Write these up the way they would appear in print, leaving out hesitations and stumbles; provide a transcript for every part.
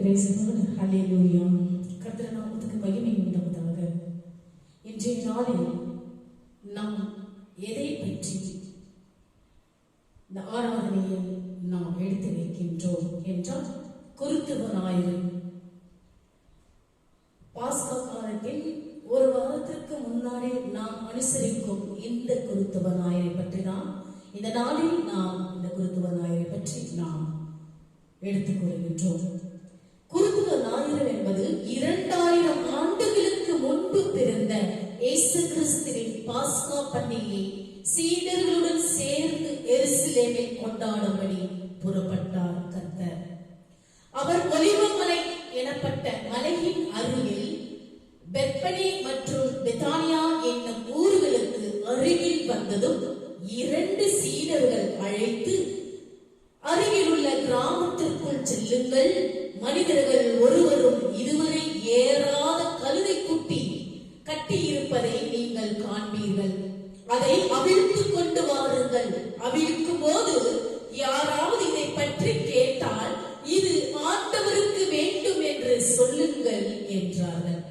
Praise the Lord. Hallelujah. கர்த்தர் நாமத்துக்கு மகிமை உண்டாவதாக. இன்றைய நாளில் நாம் எதை பற்றி இந்த ஆராதனையில் நாம் எடுத்து வைக்கின்றோம் என்றால் குருத்துவ ஞாயிறு. பாஸ்கா காலத்தில் ஒரு வாரத்திற்கு முன்னாடி நாம் அனுசரிக்கும் இந்த குருத்துவ ஞாயிறை பற்றி தான் இந்த நாளில் நாம் இந்த குருத்துவ ஞாயிறை பற்றி நாம் எடுத்துக் கொள்கின்றோம். குருத்துவ ஞாயிறு என்பது 2000 ஆண்டுகளுக்கு முன்பு பிறந்த இயேசு கிறிஸ்துவின் பாஸ்கா பண்டிகையை சீடர்களுடன் சேர்ந்து எருசலேமில் கொண்டாடும்படி புறப்பட்டார் கர்த்தர். அவர் ஒலிவமலை எனப்பட்ட மலையின் அருகில் பெத்பனே மற்றும் பெத்தானியா என்னும் ஊர்களுக்கு அருகில் வந்ததும் 2 சீடர்கள் அழைத்து, அருகில் உள்ள கிராமத்திற்குள் செல்லுங்கள், மனிதர்கள் ஒருவரும் இதுவரை ஏறாத கழுதை குட்டி கட்டியிருப்பதை நீங்கள் காண்பீர்கள், அதை அவிழ்த்து கொண்டு வாருங்கள். அவிழ்க்கும் போது யாராவது இதை பற்றி கேட்டால் இது ஆண்டவருக்கு வேண்டும் என்று சொல்லுங்கள் என்றார்கள்.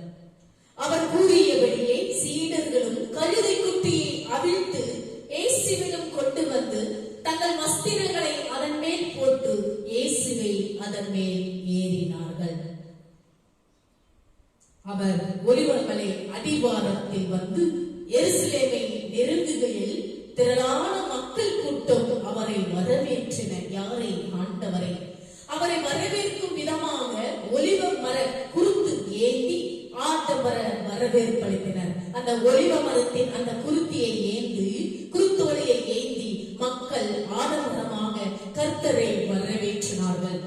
அவர் கூறியபடியே சீடர்களும் கழுதை குட்டியை அவிழ்த்து இயேசுவிடம் கொண்டு வந்து தங்கள் வஸ்திரங்களை அதன் மேல் போட்டு இயேசுவை அதன் மேல் ஏறினார்கள். அவர் ஒலிவமலை அடிவாரத்தில் வந்து எருசலேமை நெருங்குகையில் திரளான மக்கள் கூட்டம் அவரை வரவேற்றன. யாரை? ஆண்டவரை. அவரை வரவேற்கும் விதமாக ஒலிவ மர குருத்து ஏந்தி ஆண்டவர வரவேற்பளித்தனர். அந்த ஒலிவ மரத்தின் அந்த குருத்தியை ஏந்தி, குருத்தோலையை ஏந்தி மக்கள் ஆடம்பரமாக கர்த்தரை வரவேற்றினார்கள்.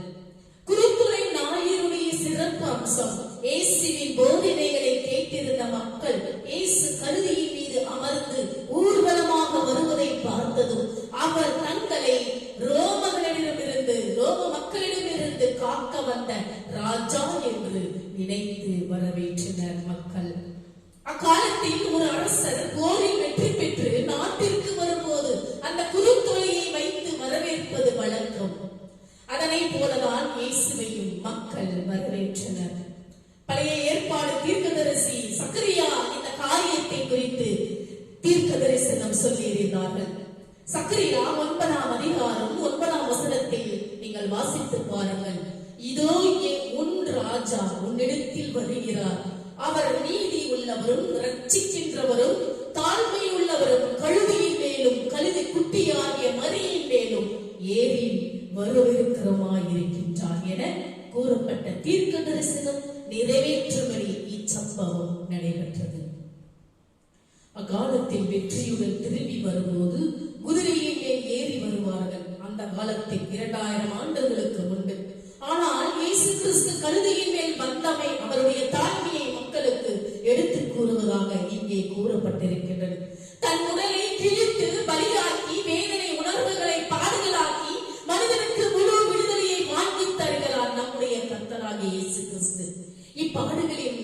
குருத்துறை ஞாயிறுடைய சிறப்பு அம்சம், இயேசுவின் போதனைகளை கேட்டிருந்த மக்கள் இயேசு கழுதையின் மீது அமர்ந்து ஊர்வலமாக வருவதை பார்த்ததும் அவர் தங்களை ரோம மக்களிடமிருந்து காக்க வந்த ராஜா என்று நினைத்து வரவேற்றனர் மக்கள். அக்காலத்தில் ஒரு அரசர் போரில் வெற்றி பெற்று நாட்டிற்கு வரும்போது அந்த குருத்தொலையை வைத்து வரவேற்பது வழக்கம். அதனை போலதான் இயேசுவையும் மக்கள் வரவேற்றனர். பழைய ஏற்பாடு தீர்க்கதரிசி சக்கரியா இந்த காரியத்தை குறித்து தீர்க்க தரிசனம் சொல்லியிருந்தார்கள். சக்கரியா 9ஆம் அதிகாரம் 9ஆம் வசனத்தில் நீங்கள் வாசித்து பாருங்கள். இதோ இங்கே உன் ராஜா உன்னிடத்தில் வருகிறார், அவர் நீதி உள்ளவரும் ரட்சிக்கின்றவரும் தாழ்மை உள்ளவரும் கழுதையின் மேலும் கழுதை குட்டியாகிய மரியின் மேலும் ஏறி வரவிருக்கிறமாயிருக்கின்றார் என கூறப்பட்ட தீர்க்க தரிசனம் நிறைவேற்றும்படி இச்சம்பவம் நடைபெற்றது. அக்காலத்தில் வெற்றியுடன் திரும்பி வரும்போது குதிரையின் மேல் ஏறி வருவார்கள். அந்த காலத்தில் 2000 ஆண்டுகளுக்கு முன்பு. ஆனால் இயேசு கிறிஸ்து கழுதையின் மேல் வந்தமை அவருடைய தாழ்மையை மக்களுக்கு எடுத்துக் கூறுவதாக இங்கே கூறப்பட்டிருக்கின்றது. தன் உடலை கிழித்து பலியாக்கி வேதனை உணர்வுகளை பாடுகளாக்கி மனிதனுக்கு முழு விடுதலையை வாங்கி தருகிறார் நம்முடைய கர்த்தராகிய இயேசு கிறிஸ்து. இப்பாடுகளின்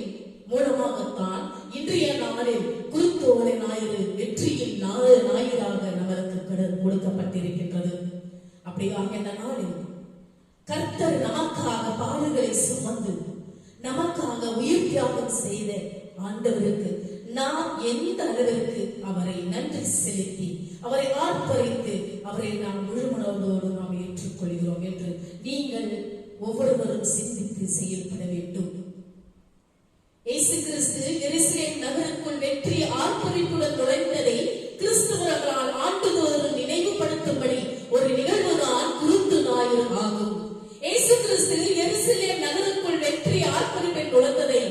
மூலமாகத்தான் இன்றைய நாளில் குருத்தோலை ஞாயிறு வெற்றியின் ஞாயிறாக நமக்கு கொடுக்கப்பட்டிருக்கின்றது. அப்படியாக இந்த நாளில் கர்த்தர் நமக்காக பாடுகளை சுமந்து நமக்காக உயிர் தியாகம் செய்த ஆண்டவருக்கு நாம் எந்த அளவிற்கு அவரை நன்றி செலுத்தி அவரை ஆர்ப்பரித்து அவரை நாம் முழுமனோடு நாம் ஏற்றுக்கொள்கிறோம் என்று நீங்கள் ஒவ்வொருவரும் சிந்தித்து செயல்பட வேண்டும். இயேசு கிறிஸ்து எருசலேம் நகருக்குள் வெற்றி ஆர்ப்பரிப்புடன் நுழைந்ததை கிறிஸ்தவர்களால் ஆண்டுதோறும் நினைவுபடுத்தும்படி ஒரு நிகழ்வுதான் குருத்து ஞாயிறு ஆகும். இயேசு கிறிஸ்து எருசலேம் நகருக்குள் வெற்றி ஆர்ப்பரிப்பில் நுழைந்ததை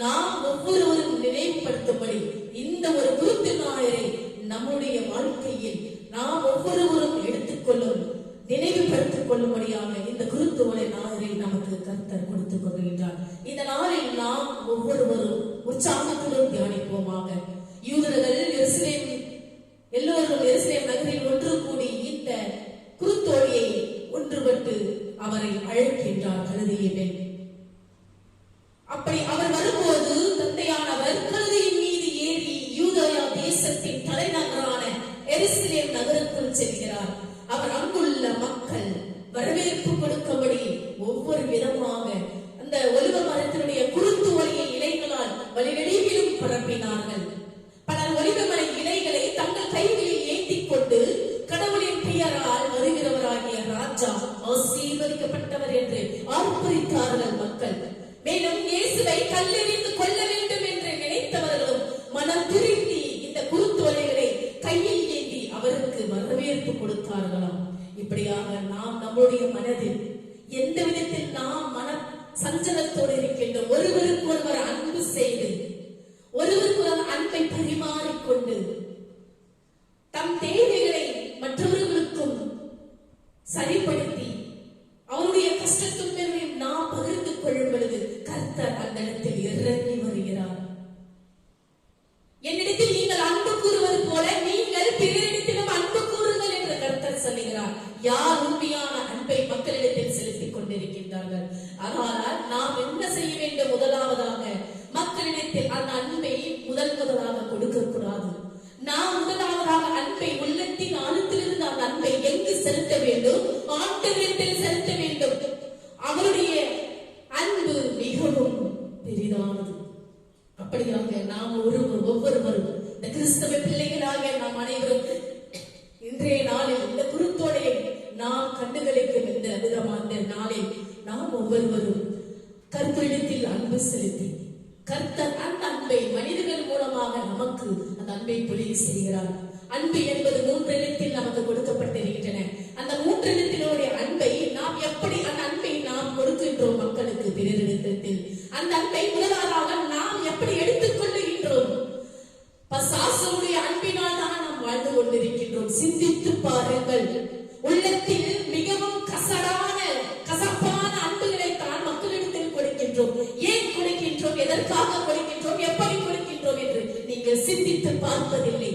நாம் ஒவ்வொருவரும் நினைவுபடுத்தும்படி இந்த ஒரு குருத்து ஞாயிறை நம்முடைய வாழ்க்கையில் நாம் ஒவ்வொருவரும் எடுத்துக்கொள்ளும் நினைவுபடுத்திக் கொள்ளும்படியாக இந்த குருத்தோலை ஞாயிறை நமக்கு கர்த்தர் கொடுத்துக் கொள்கின்றார். இந்த நாளில் நாம் ஒவ்வொருவரும் உற்சாகத்துடன் தியானிப்போமாக. யூதர்கள் எல்லோரும் எருசலேம் நகரில் ஒன்று கூடி இந்த குருத்தோலையை ஒன்றுபட்டு அவரை அழைக்கின்றார் கழுதையின் மேல். அப்படி அவர் வரும்போது தந்தையானவர் கழுதையின் மீது ஏறி யூதயா தேசத்தின் தலைநகரான எருசலேம் நகருக்குள் செல்கிறார். அவர் அங்குள்ள மக்கள் வரவேற்பு கொடுக்கும்படி ஒவ்வொரு விதமாக கல்லெறிந்து கொள்ள வேண்டும் என்று நினைத்தவர்களும் மனம் திரும்பி இந்த குருத்தோலைகளை கையில் ஏந்தி அவருக்கு வரவேற்பு கொடுத்தார்களாம். இப்படியாக நாம் நம்முடைய மனதில் எந்த விதத்தில் நாம் மன சஞ்சலத்தோடு இருக்கின்றோம், ஒருவருக்கு ஒருவர் அன்பு செய்து ஒருவருக்கு ஒரு அன்பை பரிமாறிக்கொண்டு தம் தேவைகளை மற்றவர்களுக்கும் சரிப்படுத்தி அவருடைய கஷ்ட துன்பங்களையும் நாம் பகிர்ந்து கொள்ளும் பொழுது கர்த்தர் அந்த இடத்தில் இறங்கி வருகிறார். என்னிடத்தில் நீங்கள் அன்பு கூறுவது போல நீங்கள் பிறரிடத்திலும் அன்பு கூறுங்கள் என்று கர்த்தர் சொல்லுகிறார். யார் உண்மையான அன்பை மக்களிடத்தில் செலுத்திக் கொண்டிருக்கின்றார்கள்? அதனால் நாம் என்ன செய்ய வேண்டும்? முதலாவதாக மக்களிடத்தில் அந்த அன்பை முதலாக கொடுக்க கூடாது. நாம் முதலாவதாக அன்பை உள்ளத்தின் ஆழத்திலிருந்து அந்த அன்பை எங்கு செலுத்த வேண்டும்? ஆண்டவரிடத்தில் செலுத்த வேண்டும். அவருடைய அன்பு மிகவும் பெரிதானது. அப்படியாக நாம் ஒவ்வொருவரும் இந்த கிறிஸ்தவ பிள்ளைகளாக நாம் அனைவரும் இன்றைய நாளில் இந்த குருத்தோடையை நாம் கண்டுகளிக்கும் இந்த விதமான நாளில் நாம் ஒவ்வொருவரும் கர்த்தரிடத்தில் அன்பு செலுத்தி கர்த்தர் அந்த அன்பை மனிதர்கள் மூலமாக நமக்கு அந்த அன்பை பொழிய செய்கிறார். அன்பு என்பது 3 எழுத்தில் நமக்கு கொடுக்கப்பட்டிருக்கின்றன. அந்த 3 எழுத்தினுடைய அன்பை நாம் எப்படி அந்த அன்பை நாம் கொடுக்கின்றோம் மக்களுக்கு பிறரிடத்தில்? அந்த அன்பை முதலாக நாம் எப்படி எடுத்துக்கொள்ளுகின்றோம்? பசாசனுடைய அன்பினால் தான் நாம் வாழ்ந்து கொண்டிருக்கின்றோம். சிந்தித்து பாருங்கள். உள்ளத்தில் மிகவும் கசப்பான அன்புகளை தான் மக்களிடத்தில் கொடுக்கின்றோம். ஏன் கொடுக்கின்றோம்? எதற்காக கொடுக்கின்றோம்? எப்படி கொடுக்கின்றோம் என்று நீங்கள் சிந்தித்து பார்ப்பதில்லை.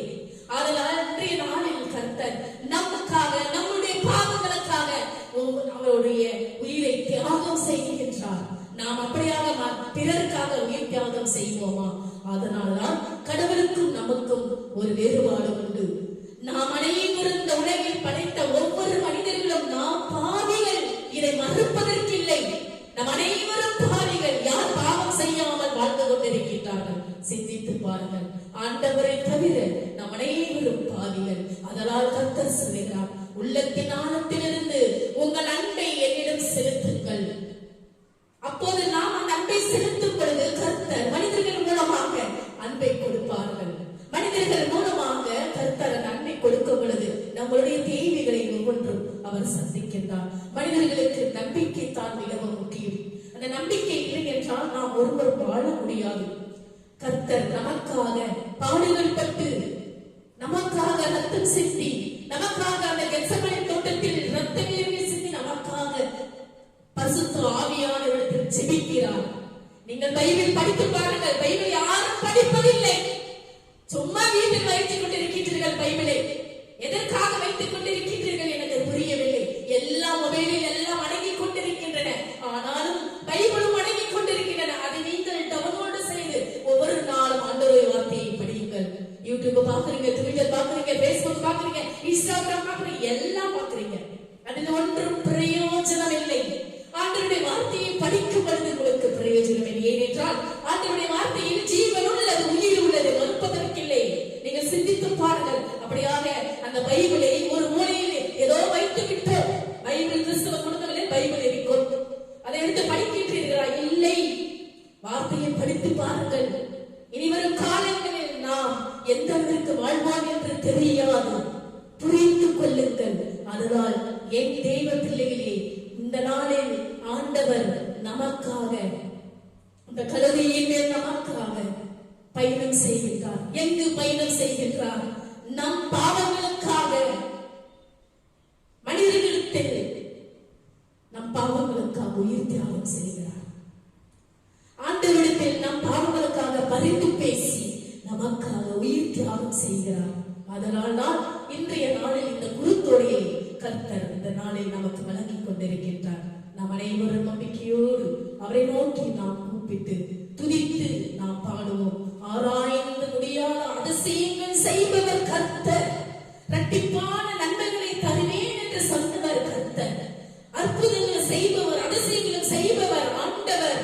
அதனால் இன்றைய நாளில் கர்த்தர் நமக்காக நம்முடைய பாவங்களுக்காக அவருடைய உயிரை தியாகம் செய்கின்றார். நாம் அப்படியாக பிறருக்காக உயிர் தியாகம் செய்வோமா? அதனால்தான் கடவுளுக்கும் நமக்கும் ஒரு வேறுபாடு உண்டு. நாம் அனைவரும் இந்த உலகில் படைத்த ஒவ்வொரு மனிதர்களும் நாம் பாவிகள். இதை மறுப்பதற்கில்லை. நம் அனைவரும் பாவிகள். யார் பாவம் செய்யாமல் வாழ்ந்து கொண்டிருக்கின்றார்கள்? சிந்தித்து பாருங்கள். ஆண்டவரை தவிர நம் அனைவரும் பாவிகள். அதனால் கர்த்தர் சொல்கிறார், உள்ளத்தின் ஆழத்திலிருந்து உங்கள் அன்பை என்னிடம் செலுத்துங்கள். அப்போது நாம் அந்த அன்பை செலுத்தும் பொழுது கர்த்தர் மனிதர்கள் மூலமாக அன்பை கொடுப்பார்கள். மனிதர்கள் மூலமாக கர்த்தர் அன்பை கொடுக்கும் பொழுது நம்மளுடைய தேவைகளை ஒவ்வொன்றும் அவர் சந்திக்கின்றார். மனிதர்களுக்கு நம்பிக்கை தான் மிகவும் முக்கியம். அந்த நம்பிக்கை இல்லை என்றால் நாம் ஒருவர் வாழ முடியாது. கர்த்தர் நமக்காக பாடுகள் பட்டு நமக்காக ரத்தம் சிந்தி நமக்காக அந்த கெத்செமனே தோட்டத்தில் ரத்தம் சிந்தி நமக்காக பரிசுத்த ஆவியானவரிடத்தில் ஜெபிக்கிறார். நீங்கள் பைபிள் படித்து பாருங்கள். பைபிள் யாரும் படிப்பதில்லை. சும்மா வீட்டில் வைத்துக் கொண்டிருக்கின்றீர்கள். பைபிளை எதற்காக வைத்துக் கொண்டிருக்கின்றீர்கள் எனக்கு புரியவில்லை. எல்லா மொபைலில் எல்லாம் அடங்கிக் கொண்டிருக்கின்றன. ஆனாலும் பைபிளும் அடங்கிக் கொண்டிருக்கின்றன. அதை நீங்கள் டவுன்லோடு செய்து ஒவ்வொரு நாளும் ஆண்டவருடைய வார்த்தையை படியுங்கள். யூடியூப் பாக்குறீங்க, ட்விட்டர் பாக்குறீங்க, பேஸ்புக் பாக்குறீங்க, இன்ஸ்டாகிராம் பாக்குறீங்க, எல்லாம் பாக்குறீங்க. அதில் ஒன்றும் பிரயோஜனம் இல்லை. ஆண்டவருடைய வார்த்தையை படிக்கும் பொழுது உங்களுக்கு பிரயோஜனம் இல்லை. ஏனென்றால் ஆண்டவருடைய வார்த்தையில் ஜீவன் உள்ளது, உயிர் உள்ளது, மறுப்பதற்கில்லை. நீங்கள் சிந்தித்து பாருங்கள். அப்படியாக அந்த பைபிளை ஒரு மூலையில் ஏதோ வைத்து விட்டோம். பைபிள் கிறிஸ்தவ குடும்பங்களில் பைபிள் இருக்கும். அதை எடுத்து படிக்கின்றீர்களா? இல்லை. வார்த்தையை படித்து பாருங்கள். இனிவரும் காலங்களில் நாம் எந்த அளவிற்கு வாழ்வோம் என்று தெரியாது. புரிந்து கொள்ளுங்கள். அதனால் என் தெய்வ பிள்ளைகளே, இந்த நாளில் ஆண்டவர் நமக்காக இந்த கல்லறையின் மேல் நமக்காக பயணம் செய்கின்றார். எங்கு பயணம் செய்கின்றார்? நம் பாவங்களுக்காக. மனிதர்களிடத்தில் நம் பாவங்களுக்காக உயிர் தியாகம் செய்கிறார். ஆண்டவரிடத்தில் நம் பாவங்களுக்காக பரிந்து பேசி நமக்காக உயிர் தியாகம் செய்கிறார். அதனால் தான் இன்றைய நாளில் இந்த குருத்தோடையை கர்த்தர் இந்த நாளில் நமக்கு வழங்கிக் கொண்டிருக்கின்றார். நாம் அனைவரும் நம்பிக்கையோடு அவரை நோக்கி நாம் கூப்பிட்டு துதித்து நாம் பாடுவோம். ஆராய்ந்து முடியாத அதிசயங்கள் செய்பவர் கர்த்தர். இரட்டிப்பான நன்மைகளை தருவேன் என்று சொன்னவர் கர்த்தர். அற்புதங்கள் செய்பவர், அதிசயங்கள் செய்பவர் ஆண்டவர்.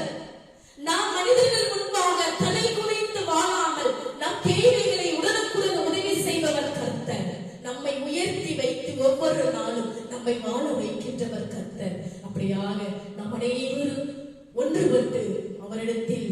நாம் மனிதர்கள் முன்பாக தலை குறைந்து வாழாமல் நம் தேவைகளை உடனுக்குடன் உதவி செய்பவர் கர்த்தர். நம்மை உயர்த்தி வைத்து ஒவ்வொரு நாளும் நம்மை வாழ வைக்கின்றவர் கர்த்தர். அப்படியாக நம் அனைவரும் ஒன்றுபட்டு அவரிடத்தில்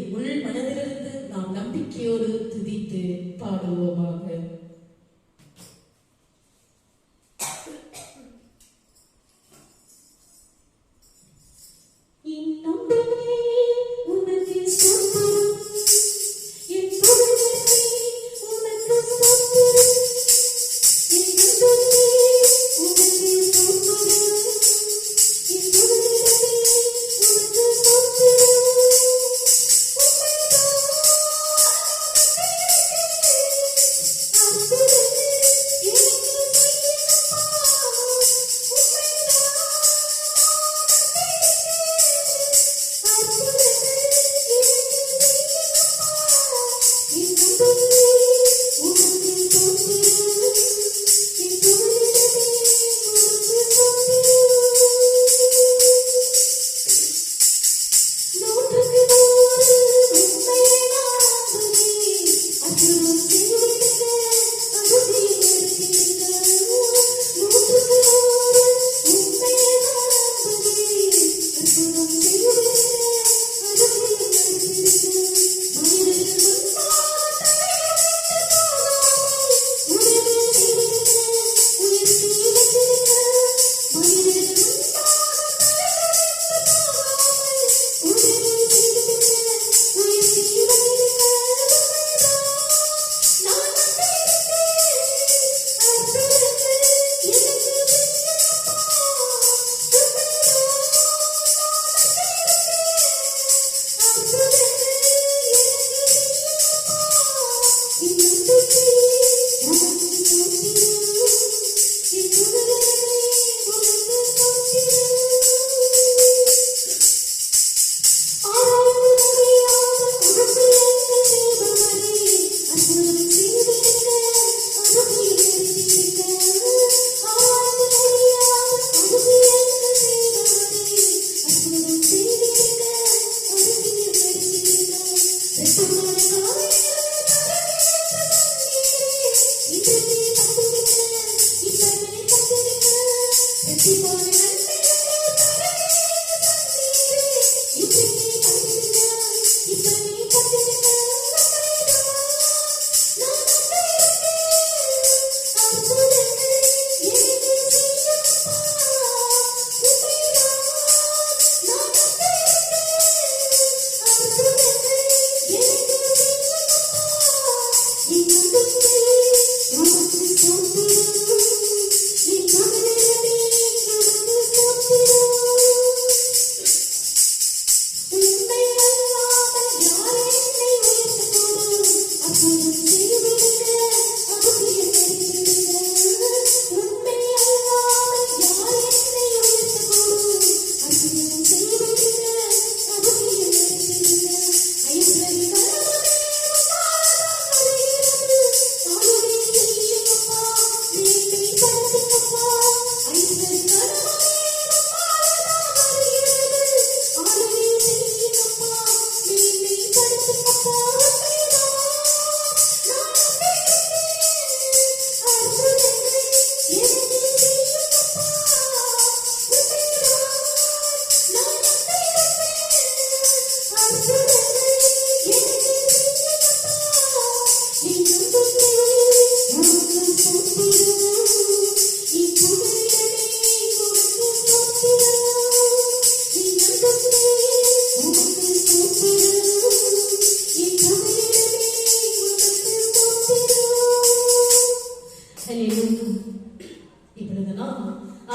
இப்பொழுது நாம்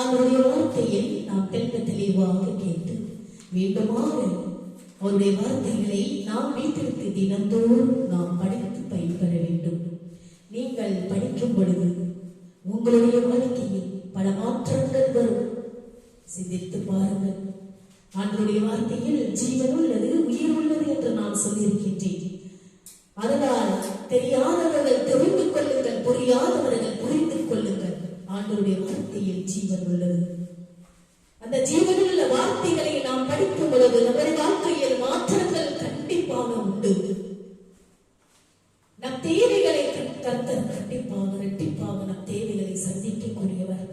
அவருடைய வார்த்தையை நாம் தெல்ல தெளிவாக கேட்டு மீண்டுமாக அவருடைய வார்த்தைகளை நாம் வீட்டிற்கு தினந்தோறும் நாம் படித்து பயன்பெற வேண்டும். நீங்கள் படிக்கும் பொழுது உங்களுடைய வாழ்க்கையில் பல மாற்றங்கள் வரும். சிந்தித்து பாருங்கள். ஆண்டவருடைய வார்த்தையில் ஜீவன் உள்ளது, உயிர் உள்ளது என்று நான் சொல்லியிருக்கின்றேன். அதனால் தெரியாதவர்கள் தெரிந்து கொள்ளுங்கள், புரியாதவர்கள் புரிந்து கொள்ளுங்கள். ஆண்டவருடைய வார்த்தையில் ஜீவன் உள்ளது. அந்த ஜீவனுள்ள வார்த்தைகளை நாம் படிக்கும் பொழுது நம்முடைய வாழ்க்கையில் மாற்றங்கள் கண்டிப்பாக உண்டு. நம் தேவைகளை கர்த்தர் கண்டிப்பாக இரட்டிப்பாக நம் தேவைகளை சந்திக்கக்கூடியவர்.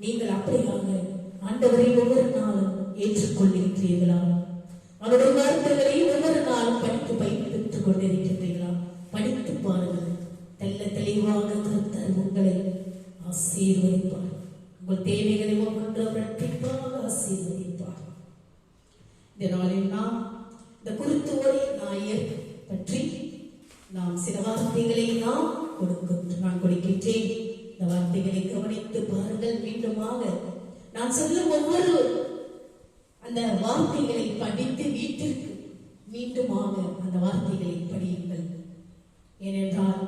நீங்கள் அப்படியாக ஆண்டவரை ஒவ்வொரு நாளும் ஏற்றுக்கொள்ளிருக்கிறீர்களா? அவருடைய வார்த்தைகளை ஒவ்வொரு நாளும் படித்து பயன்பெற்றுக் கொண்டிருக்கின்றீர்களா? படித்து பாருங்கள். தெல்ல தெளிவாக கர்த்தர் உங்களை ஆசீர்வதிப்பார். உங்கள் தேவைகளை ஒவ்வொன்றும் இரட்டிப்பாக ஆசீர்வதிப்பார். இந்த நாளில் நாம் இந்த குருத்தோலை ஞாயிறு பற்றி நாம் சில வார்த்தைகளை நான் கொடுக்கின்றேன். இந்த வார்த்தைகளை கவனித்து பாருங்கள். மீண்டுமாக நான் சொல்லும் ஒவ்வொரு அந்த வார்த்தைகளை படித்து வீட்டிற்கு மீண்டுமாக அந்த வார்த்தைகளை படியுங்கள். ஏனென்றால்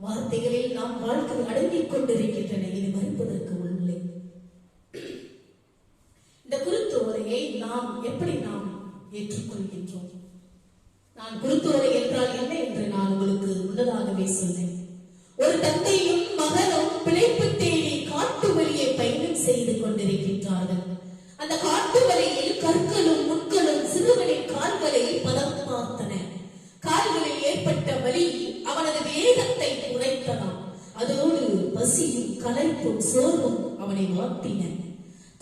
வார்த்தைகளில் நாம் வாழ்க்கை அடங்கிக் கொண்டிருக்கின்றன. இது மறுப்பதற்கு உள்ளே இந்த குருத்தோலையை நாம் எப்படி நாம் ஏற்றுக்கொள்கின்றோம்? நான் குருத்தோலை என்றால் என்ன என்று நான் உங்களுக்கு முன்னதாகவே சொன்னேன். ஒரு தந்தையும் மகனும் பிழைப்பு தேடி காட்டு வழியை பயணம் செய்து கொண்டிருக்கின்றார்கள். அந்த காட்டு வழியில் கற்களும் முட்களும் சிறுவனின் கால்களை பதம் பார்த்தன. கால்களில் ஏற்பட்ட வலி அவனது வேகத்தை குறைத்ததாம். அதோடு பசியும் களைப்பும் சோர்வும் அவனை வாட்டின.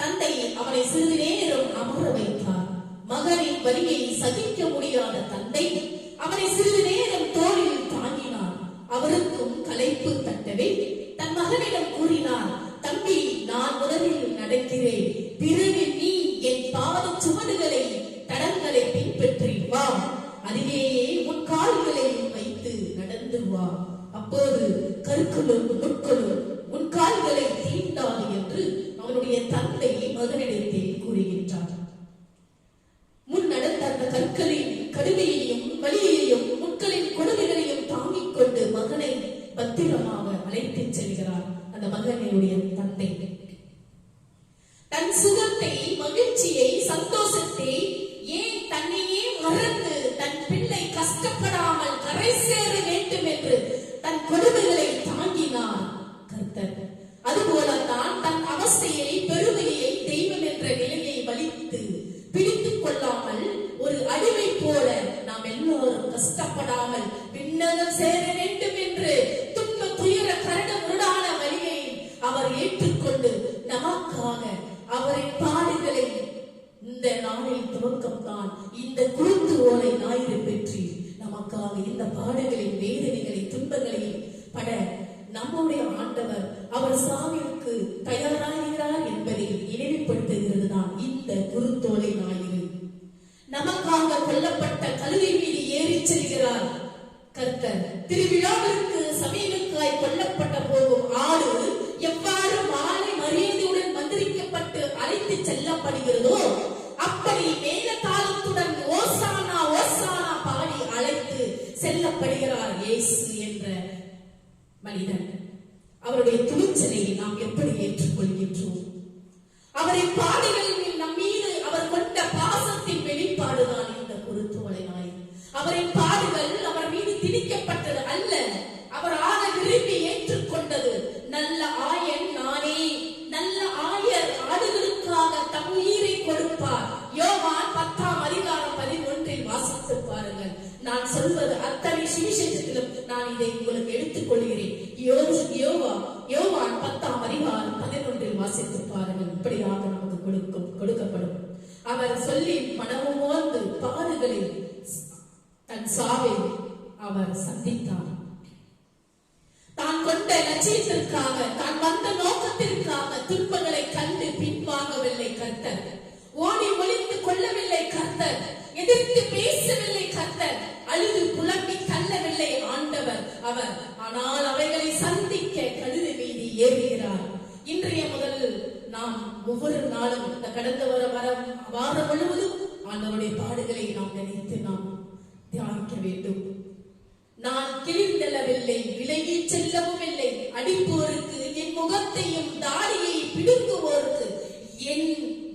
தந்தை அவனை சிறிது நேரம் அமர வைத்தார். மகனின் வலியை சகிக்க முடியாத தந்தை அவனை சிறிது நேரம் தோளில் தாங்கினார். அவருக்கும் களைப்பு தட்டவே தன் மகனிடம் கூறினார், தம்பி, நான் முதலில் நடக்கிறேன், பிறகு நீ என் பாத சுவடுகளை தடங்களை பின்பற்றி வா, அதிலேயே உன் கால்களை வைத்து நடந்து வா. அப்போது கற்களும் முட்களும் உன் கால்களை தீண்டாது என்று அவனுடைய தந்தை மகனிடத்தில் கூறுகின்றார். முன் நடந்த அந்த கற்களின் கடுமையையும் வலியையும் முட்களின் கொடுமைகளையும் தாங்கிக் கொண்டு மகனை பத்திரமாக அழைத்து செல்கிறார் அந்த மகனுடைய தந்தை. தன் சுகத்தை, மகிழ்ச்சியை, சந்தோஷத்தை, ஏன் தன்னையே மறந்து தன் பிள்ளை கஷ்டப்படாமல் கரை சேர வேண்டும் என்று தன் கொடுமைகளை தாங்கினார் கர்த்தர். அதுபோலத்தான் தன் அவஸ்தையை, பெருமையை, தெய்வம் என்ற நிலையை வலித்து பிடித்துக் கொள்ளாமல் ஒரு அடிமை போல நாம் எல்லோரும் கஷ்டப்படாமல் விண்ணகம் சேர வேண்டும் என்று துன்ப துயர கரட முரடான வழியை அவர் ஏற்றுக்கொண்டு நமக்காக அவரின் பாடுகளை இந்த நாளில் துவக்கம்தான் இந்த குருத்து ஓலை ஞாயிறு பெற்றி நமக்காக இந்த பாடுகளின் வேதனைகளை துன்பங்களையும் பட நம்முடைய ஆண்டவர் அவர் சாவிற்கு தயாராகிறார் என்பதை நினைவுபடுத்துகிறது தான் இந்த குருத்தோலை ஞாயிறு. நமக்காக கொல்லப்பட்ட கழுதை மீது ஏறி செல்கிறார் கர்த்தர். திருவிழாவிற்கு சமீபக்காய் கொல்லப்பட்ட போகும் ஆடு எவ்வாறு மாலை மரியாதையுடன் மந்திரிக்கப்பட்டு அழைத்து செல்லப்படுகிறதோ அப்படி மேல தாளத்துடன் ஓசானா ஓசானா பாடி அழைத்து செல்ல பாடுபடுகிறார் இயேசு என்ற மனிதன். அவருடைய துணிச்சலை நாம் எப்படி ஏற்றுக்கொள்கின்றோம்? அவரின் பாடுகளில் நம் மீது அவர் கொண்ட பாசத்தின் வெளிப்பாடுதான் இந்த குருத்தோலை நாய். அவரின் பாடுகள் அவர் மீது திணிக்கப்பட்டது அல்ல, அவர் ஆக விரும்பி ஏற்றுக்கொண்டது. நல்ல ஆயன் நானே, நல்ல ஆயர் ஆடுகளுக்காக தம் உயிரை கொடுப்பார். யோவான் 10:11 வாசித்து பாருங்கள். நான் சொல்வது அத்தனை சுவிசேஷத்திலும் நான் இதை உங்களுக்கு எடுத்துக் கொள்கிறேன். யோவான் 10:11 வாசித்து பாருங்கள். இப்படியாக நமக்கு கொடுக்கப்படும். அவர் சொல்லி மனமோர்ந்து பாடுகளில் தன் சாவை அவர் சந்தித்தார். தான் கொண்ட லட்சியத்திற்காக, தான் வந்த நோக்கத்திற்காக துன்பங்களை கண்டு பின்வாங்கவில்லை கர்த்தர். ஓடி ஒளிந்து கொள்ளவில்லை கர்த்தர். எதிர்த்து பேசவில்லை கர்த்தர். அழுது புலம்பி தள்ளவில்லை ஆண்டவர் அவர். ஆனால் அவைகளை சந்திக்க கழுதை மீது ஏறுகிறார். இன்றைய முதல் நாம் ஒவ்வொரு நாளும் இந்த கடந்த வாரம் முழுவதும் ஆண்டவருடைய பாடுகளை நாம் நினைத்து நாம் தியானிக்க வேண்டும். நான் கிழிந்தளவில்லை, விலகி செல்லவும் இல்லை. அடிப்போருக்கு என் முகத்தையும் தாடியை பிடுங்குவோருக்கு என்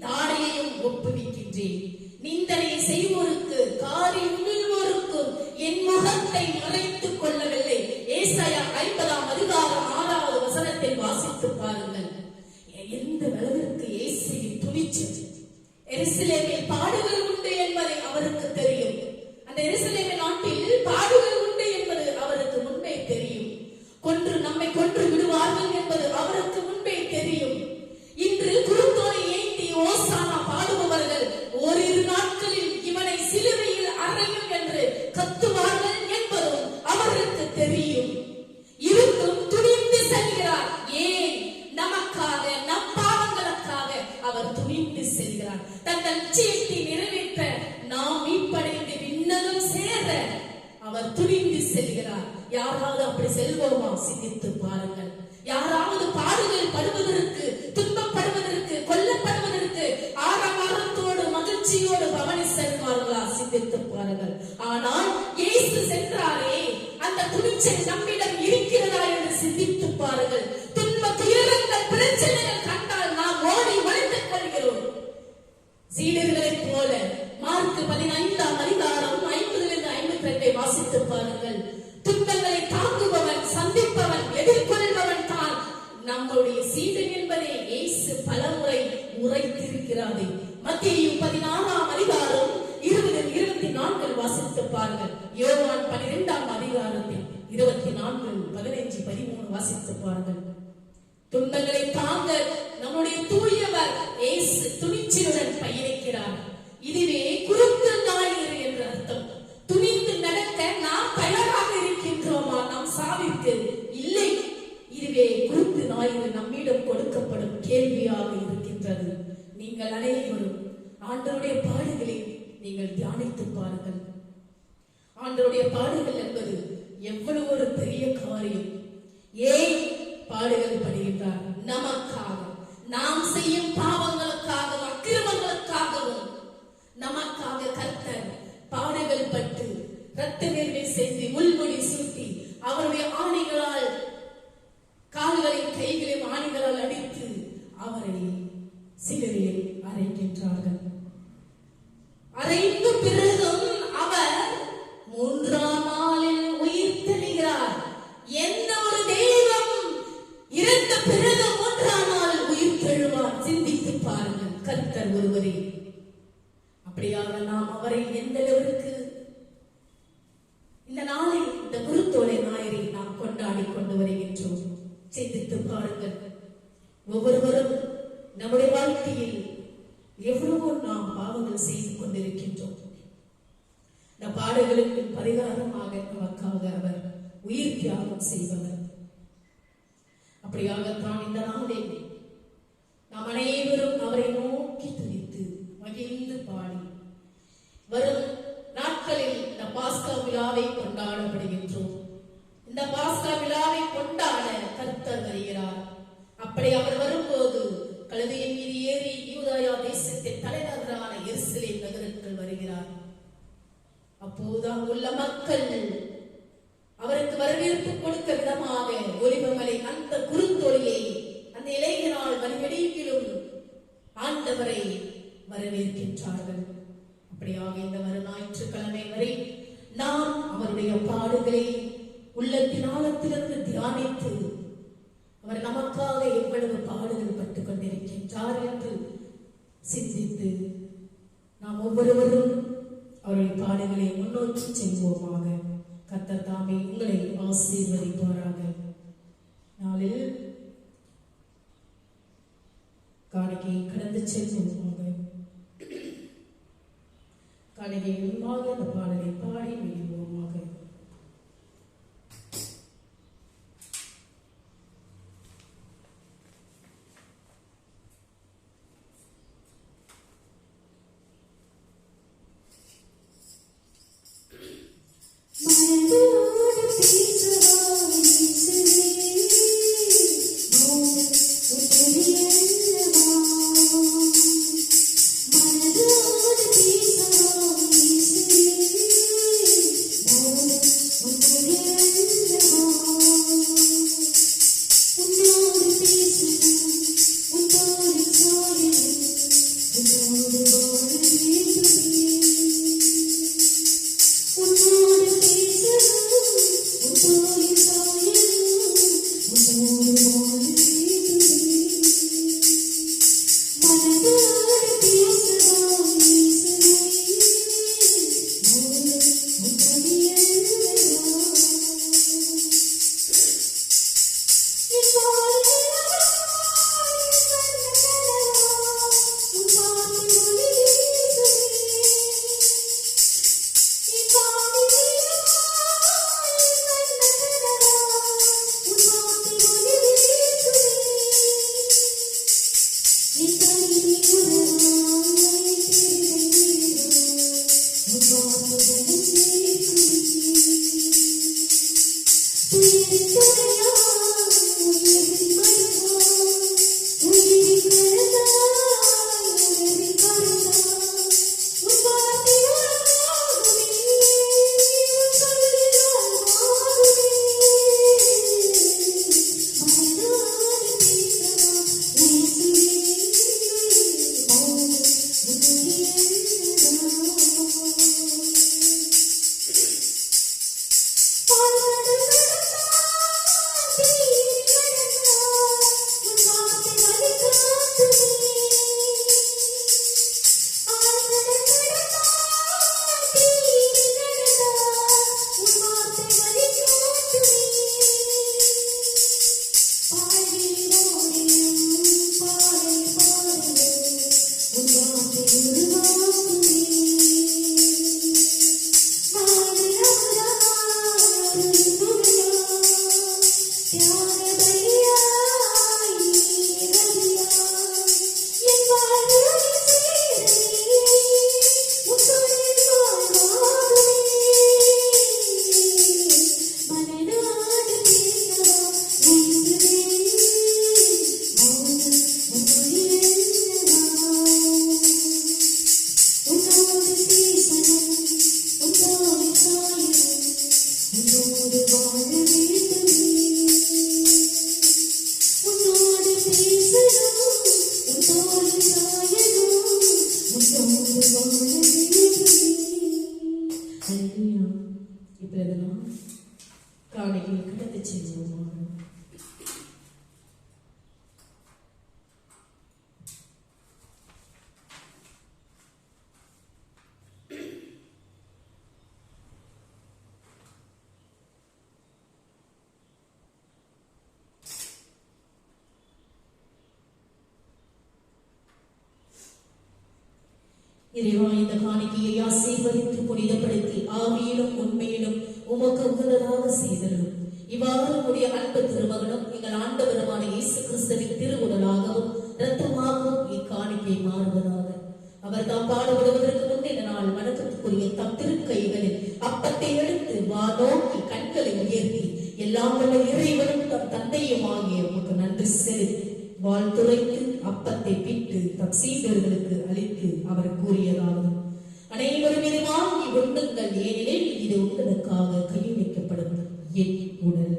தாடியையும் ஒப்புவிக்கின்றேன். நிந்தனை செய்வோருக்கு, காரி உமிழ்வோருக்கும் என் முகத்தை மறைத்துக் கொள்ளவில்லை. ஏசாயா 50:6 வாசித்து பாருங்கள். எந்த அளவிற்கு இயேசுவின் துணிச்சல். எருசலேமில் பாடுகள் உண்டு என்பதை அவருக்கு தெரியும். அந்த எருசலேம் நாட்டில் பாடுகள் உண்டு என்பது அவருக்கு முன்பே தெரியும். நம்மை கொன்று விடுவார்கள் என்பது அவருக்கு முன்பே தெரியும். இன்று குருத்தோலை ஏந்தி ஓசானா பாடுபவர்கள் ஓரிரு நாட்களில் இவனை சிலுவையில் அறையும் என்று கத்துவார்கள் என்பதும் அவருக்கு தெரியும். இருந்தும் துணிந்து செல்கிறார். ஏன்? நமக்காக, நம் பாவங்களுக்காக அவர் துணிந்து செல்கிறார். தன் லட்சியத்தை நிறைவேற்ற, நாம் மீட்படைந்து விண்ணகம் சேர அவர் துணிந்து செல்கிறார். யாராவது அப்படி செல்வோமா? சிந்தித்து பாருங்கள். யாராவது பாடுகள் படுவதற்கு, துன்பப்படுவதற்கு, கொல்லப்படுவதற்கு ஆரவாரத்தோடு மகிழ்ச்சியோடு பவனி செல்வார்களா? சிந்தித்து பாருங்கள். ஆனால் இயேசு சென்றாரே, அந்த துணிச்சல் நம்மிடம் இருக்கிறதா என்று சிந்தித்து பாருங்கள். துன்ப துயரங்கள், பிரச்சனைகள் கண்டால் நாம் ஓடி ஒளிந்து கொள்கிறோம். சீடர்களைப் போல மார்க் 15:50-52 வாசித்து பாருங்கள். துன்பங்களை தாங்குபவன், சந்திப்பவன், எதிர்கொள்பவன் தான் நம்முடைய சீடன் என்பதை இயேசு பலமுறை உரைத்திருக்கிறார். மத்தேயு 16:20-24 வாசித்து பாருங்கள். யோவான் 12:24-15-13 வாசித்து பாருங்கள். துன்பங்களை தாங்க நம்முடைய தூயவர் இயேசு துணிச்சலுடன் பயணிக்கிறார். இதுவே குருத்து ஞாயிறு என்ற அர்த்தம். துணிந்து நடக்க நாம் தயாராக இருக்கின்றோமா நாம் சாவிற்கு? இல்லை. இதுவே குருத்து ஞாயிறு நம்மிடம் கொடுக்கப்படும் கேள்வியாக இருக்கின்றது. நீங்கள் அனைவரும் ஆண்டவருடைய பாடுகளை நீங்கள் தியானித்து பாருங்கள். ஆண்டவருடைய பாடுகள் என்பது எவ்வளவு ஒரு பெரிய காரியம். ஏன் பாடுகள் படுகின்றார்? நமக்காக, நாம் செய்யும் பாவங்களுக்காகவும் அக்கிரமங்களுக்காகவும் நமக்காக கர்த்தர் பாடுகள் பட்டு இரத்த வேர்வை செய்து முள்முடி சூட்டி அவருடைய ஆணைகளால் கால்களையும் கைகளையும் ஆணைகளால் அடித்து அவரை சிலுவையில் அறைகின்றார்கள். அறைந்த பிறகும் அவர் 3ஆம் நாளில் உயிர் தெளிகிறார். எந்த ஒரு தெய்வம் இறந்த பிறகு 3ஆம் நாள் உயிர் தெழுவார்? சிந்தித்து பாருங்கள். கர்த்தர் ஒருவரே. அப்படியாக நாம் அவரை எந்த அளவிற்கு இந்த நாளை, இந்த குருத்தோலை ஞாயிறை நாம் கொண்டாடி கொண்டு வருகின்றோம். சிந்தித்து பாருங்கள். ஒவ்வொருவரும் நம்முடைய வாழ்க்கையில் எவ்வளவோ நாம் பாவங்கள் செய்து கொண்டிருக்கின்றோம். இந்த பாடுகளுக்கு பரிகாரமாக நமக்காக அவர் உயிர் தியாகம் செய்பவர். அப்படியாகத்தான் இந்த நாளை நாம் அனைவரும் அவரை நோக்கி துதித்து மகிழ்ந்து பாடி வரும் நாட்களில் இந்த பாஸ்கா விழாவை கொண்டாடப்படுகின்றோம். இந்த பாஸ்கா விழாவை கொண்டாட கர்த்தர் வருகிறார். அப்படி அவர் வரும்போது கழுதையின் மீது ஏறி யூதாயா தேசத்தின் தலைநகரான எருசலேம் நகருக்குள் வருகிறார். அப்போது அங்குள்ள மக்கள் அவருக்கு வரவேற்பு கொடுக்க விதமாக ஒலிவமலை அந்த குறுந்தொழியை அந்த இளைஞனால் வழிவெடிக்கிலும் ஆண்டவரை வரவேற்கின்றார்கள். அப்படியாக இந்த வரும் ஞாயிற்றுக்கிழமை வரை நாம் அவருடைய பாடுகளை உள்ளத்தின் ஆழத்திலிருந்து தியானித்து அவர் நமக்காக எவ்வளவு பாடுகள் பட்டுக் கொண்டிருக்கின்றார் என்று சிந்தித்து நாம் ஒவ்வொருவரும் அவருடைய பாடுகளை முன்னோக்கி செல்வோமாக. கர்த்தர் தாமே உங்களை ஆசீர்வதிப்பாராக. நாளில் காணிக்கையை கடந்து செல்வோமாக. காணிக்கை முன்பாக அந்த பாடலை பாடி வெளிவோமாக. இப்பொழுது நாம் காணிக்கை கடந்து செல்வோமாக. இறைவா, இந்த காணிக்கையை ஆசீர்வதித்து புனிதப்படுத்தி ஆவியிலும் உண்மையிலும் உமக்கு உகந்ததாக செய்தலும் இவ்வாறு உடைய அன்பு திருமகனும் எங்கள் ஆண்டவருமான இயேசு கிறிஸ்துவின் திருவுடலாகவும் இரத்தமாகவும் இக்காணிக்கை மாறுவதாக. அவர் தாம் பாடுபடுவதற்கு முந்தின நாள் வணக்கத்துக்குரிய தம் திருக்கைகளில் அப்பத்தை எடுத்து வானோக்கி கண்களை உயர்த்தி எல்லாம் வல்ல இறைவனும் தம் தந்தையும் ஆகிய உமக்கு நன்றி செலுத்தி வாழ்த்துரைத்து அப்பத்தை பிட்டு தம் சீடர்களுக்கு அளித்து அவர் கூறியதாவது: அனைவரும் இதை வாங்கி உண்ணுங்கள், ஏனெனில் இது உங்களுக்காக கையளிக்கப்படும் என் உடல்.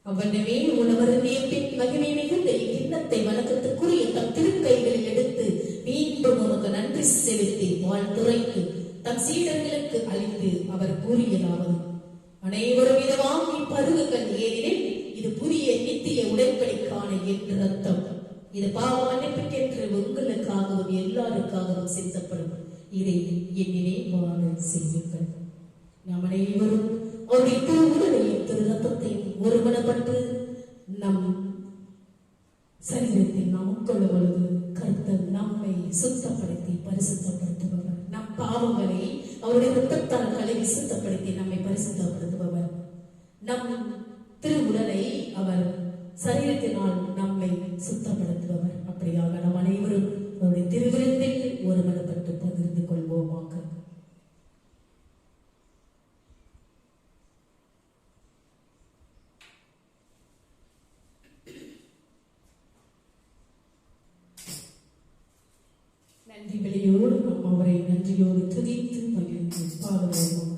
அவனவே உணவருந்திய பின் மகிமை மிகுந்த கிண்ணத்தை வணக்கத்துக்குரிய தம் திருக்கைகளில் எடுத்து மீண்டும் உமக்கு நன்றி செலுத்தி வாழ்த்துரைத்து தம் சீடர்களுக்கு அளித்து அவர் கூறியதாவது: அனைவரும் இதை வாங்கி பருகுங்கள், ஏனெனில் இது புதிய நித்திய உடன்படிக்கான என் ரத்தம். இது பாவ மன்னிப்புக்கென்று உங்களுக்காகவும் எல்லாருக்காகவும் சிந்தப்படும். இதை என் நினைவாக செய்யுங்கள். நாம் அனைவரும் அவருடைய திரு உடலையும் திரு ரத்தத்தையும் ஒருமனப்பட்டு நம் சரீரத்தில் நாம் உட்கொள்ளும் பொழுது கர்த்தர் நம்மை சுத்தப்படுத்தி பரிசுத்தப்படுத்துபவர். நம் பாவங்களை அவருடைய ரத்தத்தால் கழுவி சுத்தப்படுத்தி நம்மை பரிசுத்தப்படுத்துபவர். நம் திரு உடலை அவர் சரீரத்தினால் நம்மை சுத்தப்படுத்துபவர். அப்படியாக நாம் அனைவரும் அவருடைய திருவிருந்தில் ஒருமனப்பட்டு பகிர்ந்து கொள்வோமாக. நன்றிகளையோடு நாம் அவரை நன்றியோடு துதித்து மகிழ்ந்து பாடுவோமாக.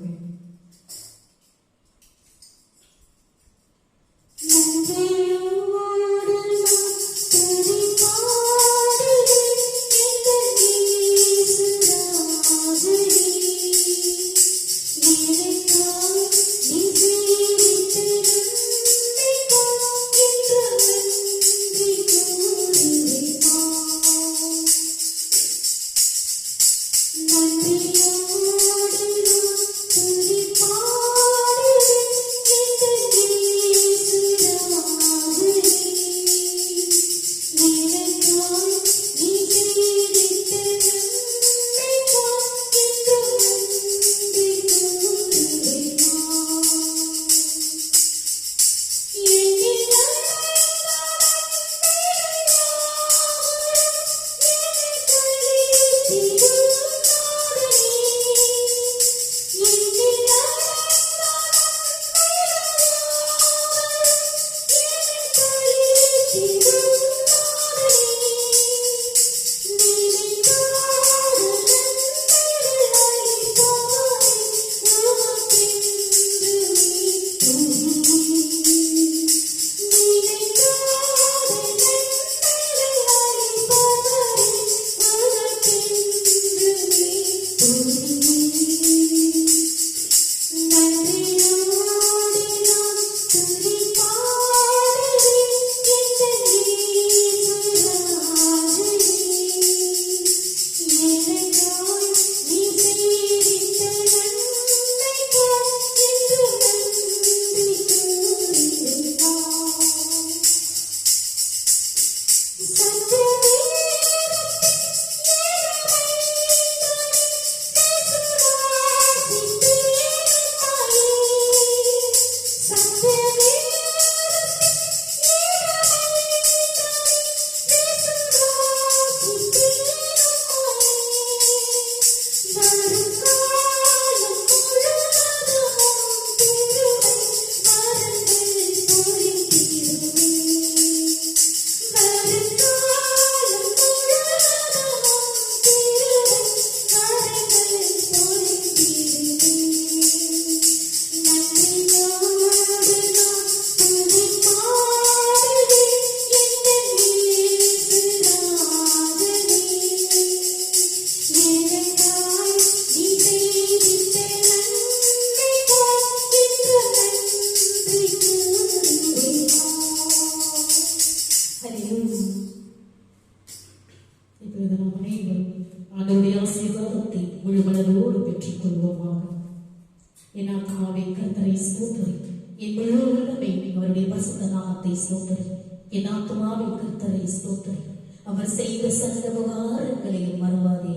அவர் செய்த சகல உபகாரங்களையும் மறவாதே.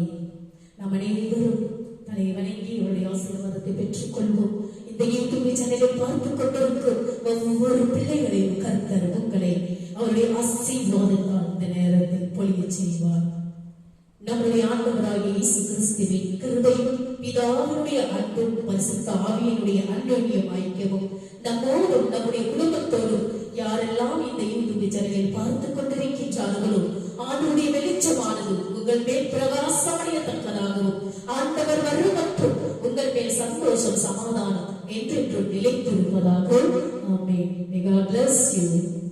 நாம் அனைவரும் தலை வணங்கி அவருடைய ஆசீர்வாதத்தை பெற்றுக் கொள்வோம். இந்த யூடியூப் சேனலை பார்த்துக் கொண்டிருக்கும் ஒவ்வொரு பிள்ளைகளையும் கர்த்தர் உங்களை அவருடைய ஆசீர்வாதத்தால் இந்த நேரத்தில் பொழிய செய்வார். நம்முடைய ஆண்டவராகிய இயேசு கிறிஸ்துவின் கிருபையும் பிதாவினுடைய அன்பும் பரிசுத்த ஆவியினுடைய அன்யோன்யம் ஐக்கியமும் நம்மோடும் நம்முடைய குடும்பத்தோடும் யாரெல்லாம் இந்த யூடியூப் சேனலில் பார்த்துக் கொண்டிருக்கின்றார்களோ ஆண்டவருடைய வெளிச்சமானது உங்கள் மேல் பிரகாசமடையத்தக்கதாகவும் ஆண்டவர் வரும் மற்றும் உங்கள் மேல் சந்தோஷம், சமாதானம் என்றென்றும் நிலைத்திருப்பதாக. ஆமென். May God bless you.